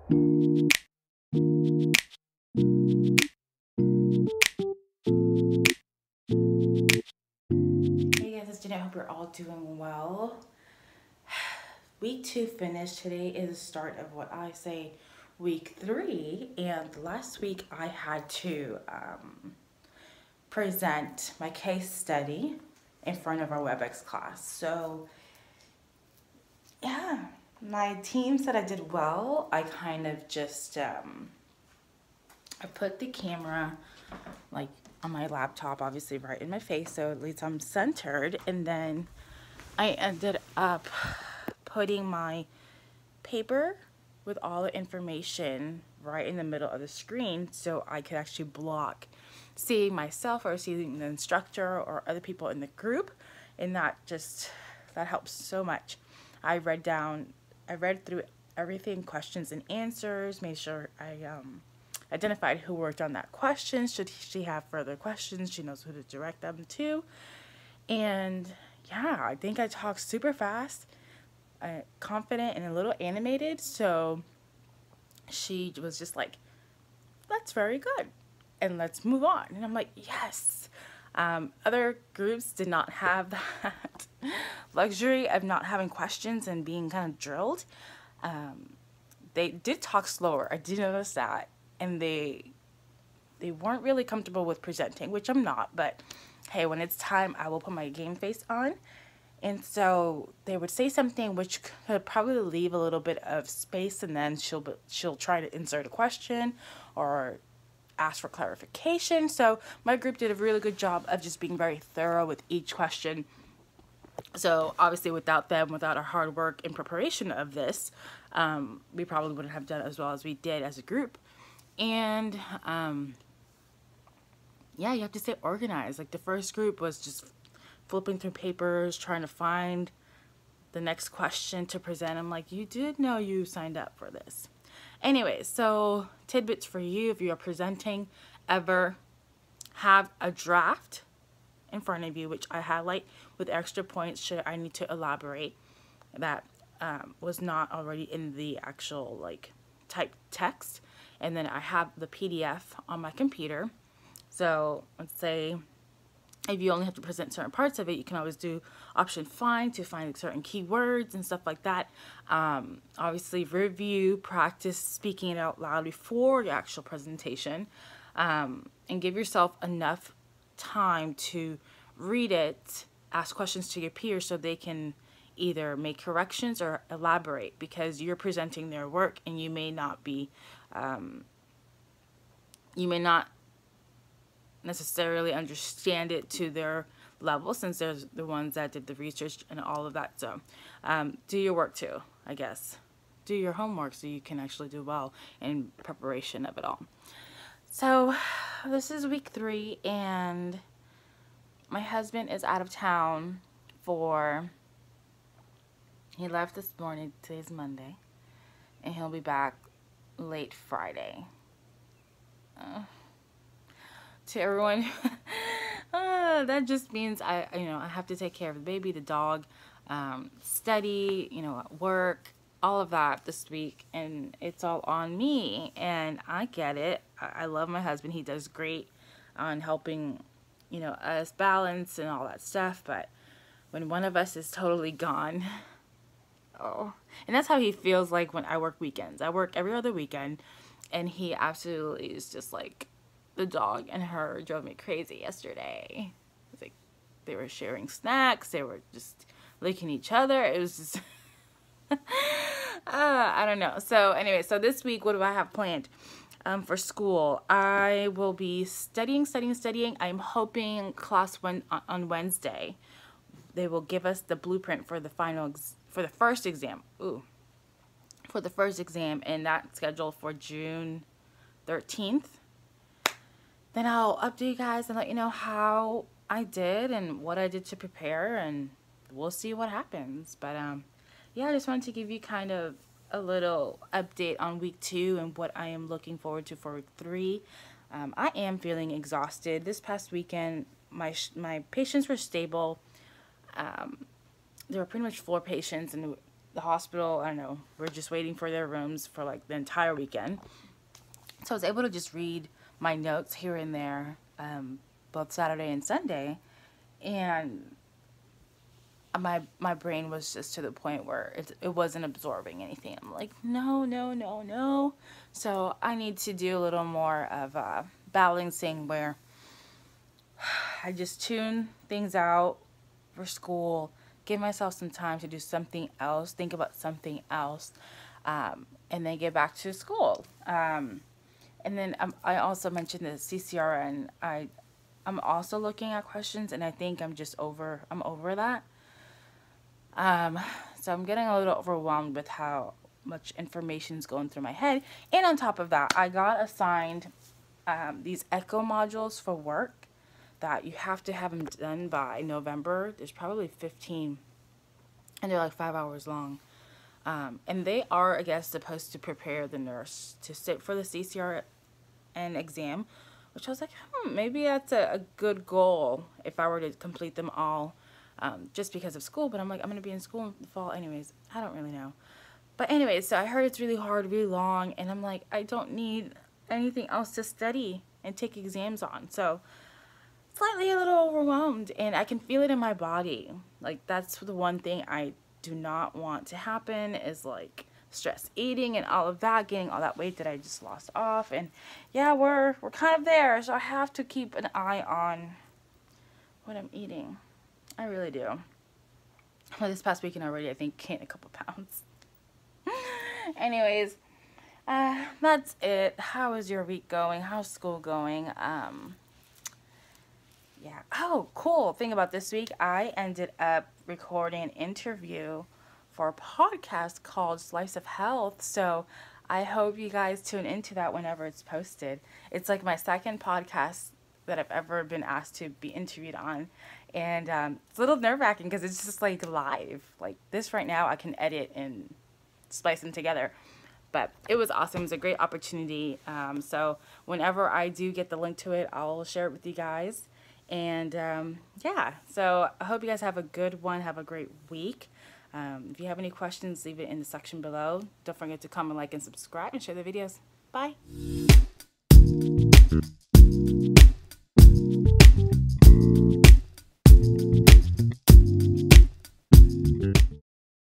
Hey guys, it's Jeannette. I hope you're all doing well. Week 2 finished. Today is the start of what I say week 3. And last week I had to present my case study in front of our WebEx class. So yeah, my team said I did well. I kind of just, I put the camera like on my laptop, obviously right in my face, so at least I'm centered, and then I ended up putting my paper with all the information right in the middle of the screen so I could actually block seeing myself or seeing the instructor or other people in the group, and that helps so much. I read through everything, questions and answers, made sure I identified who worked on that question. Should she have further questions, she knows who to direct them to. And yeah, I think I talked super fast, confident, and a little animated. So she was just like, that's very good, and let's move on. And I'm like, yes. Other groups did not have that luxury of not having questions and being kind of drilled. They did talk slower. I did notice that. And they weren't really comfortable with presenting, which I'm not, but hey, when it's time, I will put my game face on. And so they would say something which could probably leave a little bit of space, and then she'll try to insert a question or ask for clarification. So my group did a really good job of just being very thorough with each question. So obviously without our hard work and preparation of this, we probably wouldn't have done as well as we did as a group. And yeah, you have to stay organized. Like the first group was just flipping through papers, trying to find the next question to present. I'm like, you did know you signed up for this. Anyway, so tidbits for you: if you are presenting, ever have a draft in front of you, which I highlight with extra points should I need to elaborate, that was not already in the actual like typed text. And then I have the PDF on my computer. So let's say if you only have to present certain parts of it, you can always do option find to find certain keywords and stuff like that. Obviously review, practice speaking it out loud before your actual presentation, and give yourself enough time to read it, ask questions to your peers so they can either make corrections or elaborate, because you're presenting their work and you may not necessarily understand it to their level, since they're the ones that did the research and all of that. So do your work too, I guess. Do your homework so you can actually do well in preparation of it all. So this is week 3, and my husband is out of town he left this morning. Today's Monday, and he'll be back late Friday. To everyone, that just means I have to take care of the baby, the dog, study, work, all of that this week, and it's all on me. And I get it. I love my husband. He does great on helping, us balance and all that stuff. But when one of us is totally gone, oh, and that's how he feels like when I work weekends. I work every other weekend, and he absolutely is just like, the dog and her drove me crazy yesterday. It's like they were sharing snacks, they were just licking each other. It was just I don't know. So anyway, so this week, what do I have planned for school? I will be studying. I'm hoping class on Wednesday they will give us the blueprint for the first exam. For the first exam, and that's scheduled for June 13th. Then I'll update you guys and let you know how I did and what I did to prepare, and we'll see what happens. But yeah, I just wanted to give you kind of a little update on week 2 and what I am looking forward to for week 3. I am feeling exhausted. This past weekend, my patients were stable. There were pretty much 4 patients, and the hospital, I don't know, we're just waiting for their rooms for like the entire weekend. So I was able to just read my notes here and there, both Saturday and Sunday. And my brain was just to the point where it wasn't absorbing anything. I'm like, no, no, no, no. So I need to do a little more of balancing, where I just tune things out for school, give myself some time to do something else, think about something else, and then get back to school. And then I also mentioned the CCRN. I'm also looking at questions, and I think I'm over that. So I'm getting a little overwhelmed with how much information is going through my head. And on top of that, I got assigned these echo modules for work that you have to have them done by November. There's probably 15, and they're like 5 hours long. And they are, I guess, supposed to prepare the nurse to sit for the CCRN exam, which I was like, maybe that's a good goal if I were to complete them all, just because of school. But I'm like, I'm going to be in school in the fall anyways. I don't really know. But anyways, so I heard it's really hard, really long, and I'm like, I don't need anything else to study and take exams on. So slightly a little overwhelmed, and I can feel it in my body. Like, that's the one thing I do not want to happen, is like stress eating and all of that, getting all that weight that I just lost off. And yeah, we're kind of there, so I have to keep an eye on what I'm eating. I really do. Well, this past weekend already, I think, gained a couple pounds. Anyways, that's it. How is your week going? How's school going? Yeah. Oh, cool thing about this week, I ended up recording an interview for a podcast called Slice of Health. So I hope you guys tune into that whenever it's posted. It's like my second podcast that I've ever been asked to be interviewed on. And it's a little nerve-wracking because it's just like live. Like this right now, I can edit and splice them together. But it was awesome. It was a great opportunity. So whenever I do get the link to it, I'll share it with you guys. And yeah, so I hope you guys have a good one. Have a great week. If you have any questions, leave it in the section below. Don't forget to comment, like, and subscribe, and share the videos. Bye.